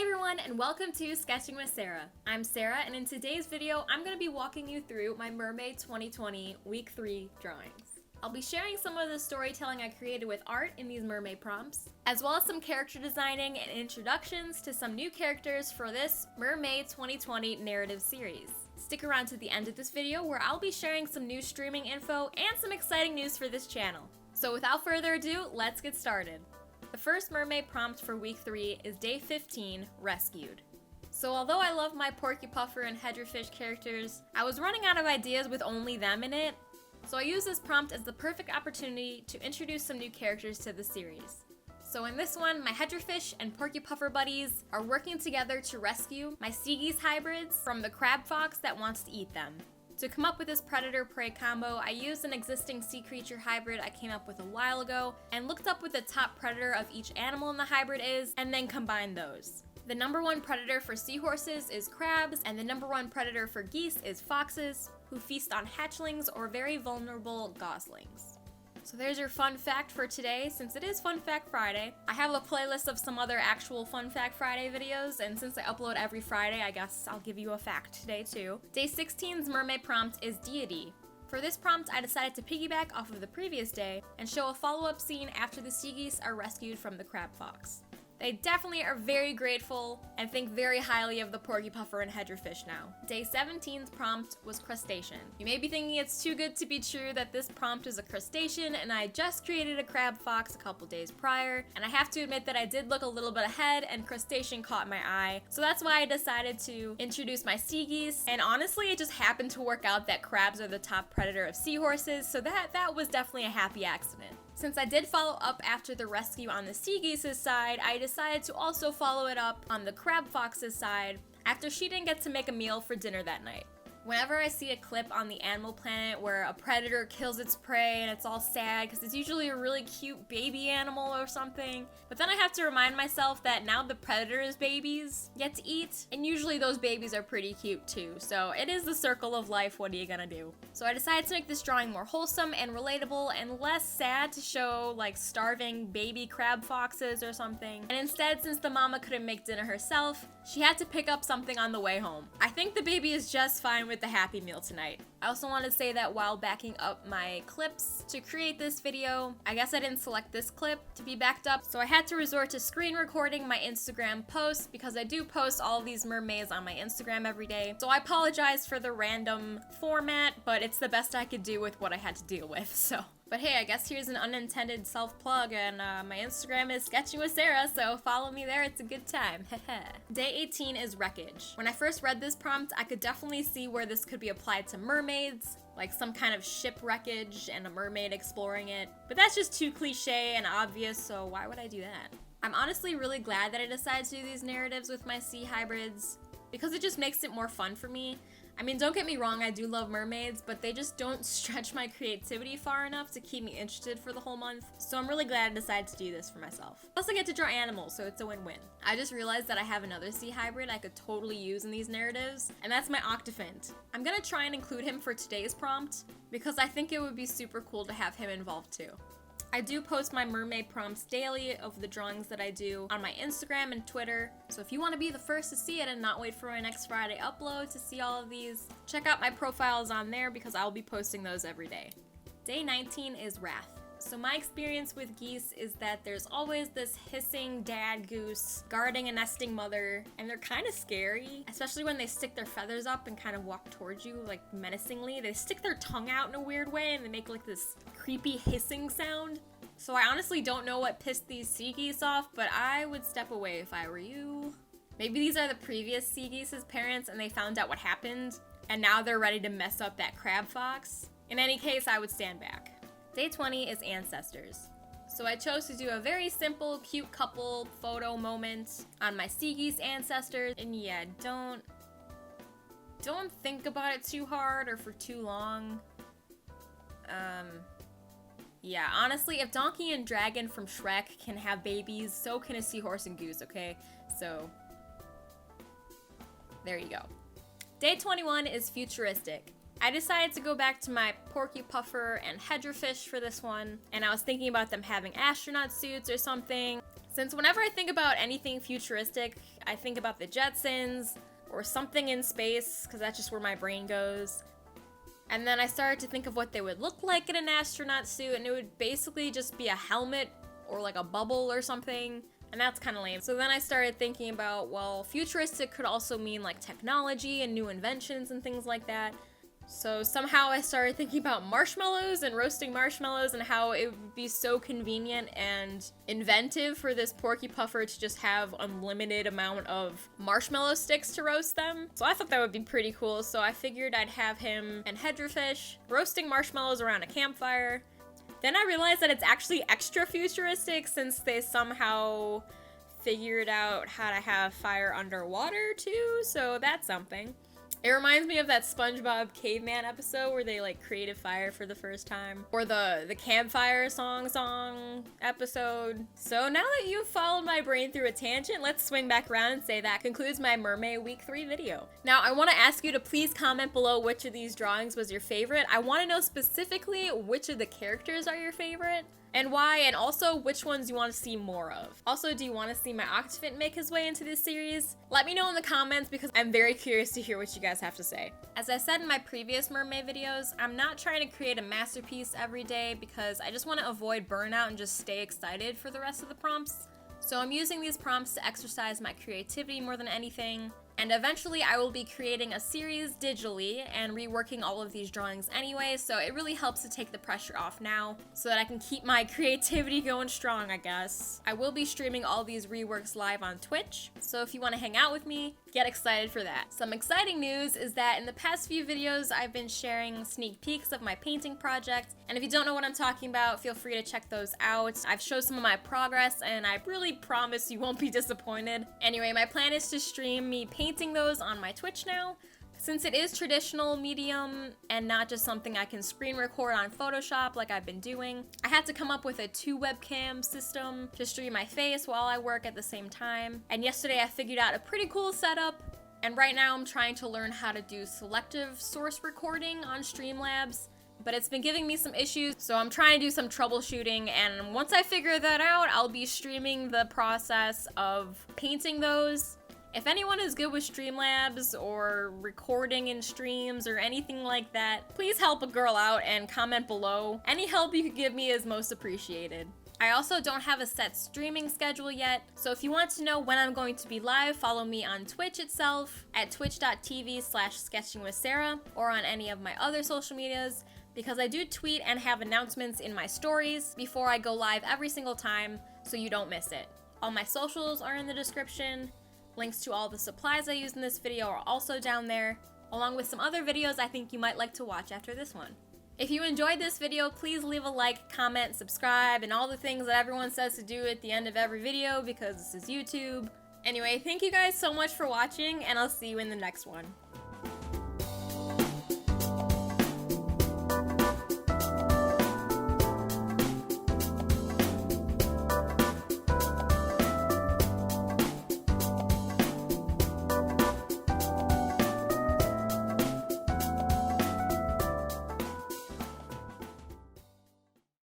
Hey everyone, and welcome to Sketching with Sarah. I'm Sarah, and in today's video, I'm going to be walking you through my Mermay 2020 Week 3 drawings. I'll be sharing some of the storytelling I created with art in these Mermay prompts, as well as some character designing and introductions to some new characters for this Mermay 2020 narrative series. Stick around to the end of this video where I'll be sharing some new streaming info and some exciting news for this channel. So without further ado, let's get started. The first Mermay prompt for week 3 is day 15, Rescued. So although I love my porcupine and hedgehogs characters, I was running out of ideas with only them in it, so I used this prompt as the perfect opportunity to introduce some new characters to the series. So in this one, my hedgehogs and porcupine buddies are working together to rescue my sea geese hybrids from the crab fox that wants to eat them. To come up with this predator-prey combo, I used an existing sea creature hybrid I came up with a while ago and looked up what the top predator of each animal in the hybrid is, and then combined those. The number one predator for seahorses is crabs, and the number one predator for geese is foxes, who feast on hatchlings or very vulnerable goslings. So there's your fun fact for today. Since it is Fun Fact Friday, I have a playlist of some other actual Fun Fact Friday videos, and since I upload every Friday, I guess I'll give you a fact today too. Day 16's Mermay prompt is Deity. For this prompt, I decided to piggyback off of the previous day and show a follow-up scene after the sea geese are rescued from the crab fox. They definitely are very grateful and think very highly of the porcupine and hedgefish now. Day 17's prompt was crustacean. You may be thinking it's too good to be true that this prompt is a crustacean, and I just created a crab fox a couple days prior, and I have to admit that I did look a little bit ahead and crustacean caught my eye, so that's why I decided to introduce my sea geese, and honestly it just happened to work out that crabs are the top predator of seahorses, so that was definitely a happy accident. Since I did follow up after the rescue on the sea geese's side, I decided to also follow it up on the crab fox's side after she didn't get to make a meal for dinner that night. Whenever I see a clip on the Animal Planet where a predator kills its prey and it's all sad because it's usually a really cute baby animal or something, but then I have to remind myself that now the predator's babies get to eat, and usually those babies are pretty cute too, so it is the circle of life, what are you gonna do? So I decided to make this drawing more wholesome and relatable and less sad to show like starving baby crab foxes or something, and instead, since the mama couldn't make dinner herself, she had to pick up something on the way home. I think the baby is just fine with the Happy Meal tonight. I also want to say that while backing up my clips to create this video, I guess I didn't select this clip to be backed up, so I had to resort to screen recording my Instagram posts because I do post all of these mermaids on my Instagram every day. So I apologize for the random format, but it's the best I could do with what I had to deal with, so. But hey, I guess here's an unintended self-plug, and my Instagram is Sketching with Sarah, so follow me there, it's a good time. Day 18 is Wreckage. When I first read this prompt, I could definitely see where this could be applied to mermaids, like some kind of ship wreckage and a mermaid exploring it. But that's just too cliche and obvious, so why would I do that? I'm honestly really glad that I decided to do these narratives with my sea hybrids, because it just makes it more fun for me. I mean, don't get me wrong, I do love mermaids, but they just don't stretch my creativity far enough to keep me interested for the whole month, so I'm really glad I decided to do this for myself. Plus I get to draw animals, so it's a win-win. I just realized that I have another sea hybrid I could totally use in these narratives, and that's my octophant. I'm gonna try and include him for today's prompt, because I think it would be super cool to have him involved too. I do post my Mermay prompts daily of the drawings that I do on my Instagram and Twitter, so if you want to be the first to see it and not wait for my next Friday upload to see all of these, check out my profiles on there because I'll be posting those every day. Day 19 is Wrath. So my experience with geese is that there's always this hissing dad goose guarding a nesting mother, and they're kind of scary, especially when they stick their feathers up and kind of walk towards you like menacingly. They stick their tongue out in a weird way and they make like this creepy hissing sound. So I honestly don't know what pissed these sea geese off, but I would step away if I were you. Maybe these are the previous sea geese's parents and they found out what happened and now they're ready to mess up that crab fox. In any case, I would stand back. Day 20 is Ancestors. So I chose to do a very simple, cute couple photo moment on my sea geese ancestors. And yeah, don't think about it too hard or for too long. Yeah, honestly, if Donkey and Dragon from Shrek can have babies, so can a seahorse and goose, okay? So, there you go. Day 21 is Futuristic. I decided to go back to my porcupine and hedgehogs for this one, and I was thinking about them having astronaut suits or something. Since whenever I think about anything futuristic, I think about the Jetsons or something in space, because that's just where my brain goes. And then I started to think of what they would look like in an astronaut suit, and it would basically just be a helmet or like a bubble or something. And that's kind of lame. So then I started thinking about, well, futuristic could also mean like technology and new inventions and things like that. So somehow I started thinking about marshmallows and roasting marshmallows and how it would be so convenient and inventive for this porky puffer to just have unlimited amount of marshmallow sticks to roast them. So I thought that would be pretty cool. So I figured I'd have him and hedgehogs roasting marshmallows around a campfire. Then I realized that it's actually extra futuristic since they somehow figured out how to have fire underwater too, so that's something. It reminds me of that SpongeBob Caveman episode where they like created fire for the first time. Or the campfire song episode. So now that you've followed my brain through a tangent, let's swing back around and say that concludes my Mermay Week 3 video. Now I want to ask you to please comment below which of these drawings was your favorite. I want to know specifically which of the characters are your favorite. And why, and also which ones you want to see more of. Also, do you want to see my Octafint make his way into this series? Let me know in the comments because I'm very curious to hear what you guys have to say. As I said in my previous Mermay videos, I'm not trying to create a masterpiece every day because I just want to avoid burnout and just stay excited for the rest of the prompts. So I'm using these prompts to exercise my creativity more than anything. And eventually I will be creating a series digitally and reworking all of these drawings anyway, so it really helps to take the pressure off now so that I can keep my creativity going strong, I guess. I will be streaming all these reworks live on Twitch, so if you want to hang out with me, get excited for that. Some exciting news is that in the past few videos I've been sharing sneak peeks of my painting project, and if you don't know what I'm talking about, feel free to check those out. I've showed some of my progress and I really promise you won't be disappointed. Anyway, my plan is to stream me painting those on my Twitch now. Since it is traditional medium and not just something I can screen record on Photoshop like I've been doing, I had to come up with a 2 webcam system to stream my face while I work at the same time. And yesterday I figured out a pretty cool setup. And right now I'm trying to learn how to do selective source recording on Streamlabs, but it's been giving me some issues, so I'm trying to do some troubleshooting, and once I figure that out, I'll be streaming the process of painting those. If anyone is good with Streamlabs or recording in streams or anything like that, please help a girl out and comment below. Any help you could give me is most appreciated. I also don't have a set streaming schedule yet, so if you want to know when I'm going to be live, follow me on Twitch itself at twitch.tv/sketchingwithsarah or on any of my other social medias, because I do tweet and have announcements in my stories before I go live every single time, so you don't miss it. All my socials are in the description. Links to all the supplies I used in this video are also down there, along with some other videos I think you might like to watch after this one. If you enjoyed this video, please leave a like, comment, subscribe, and all the things that everyone says to do at the end of every video because this is YouTube. Anyway, thank you guys so much for watching, and I'll see you in the next one.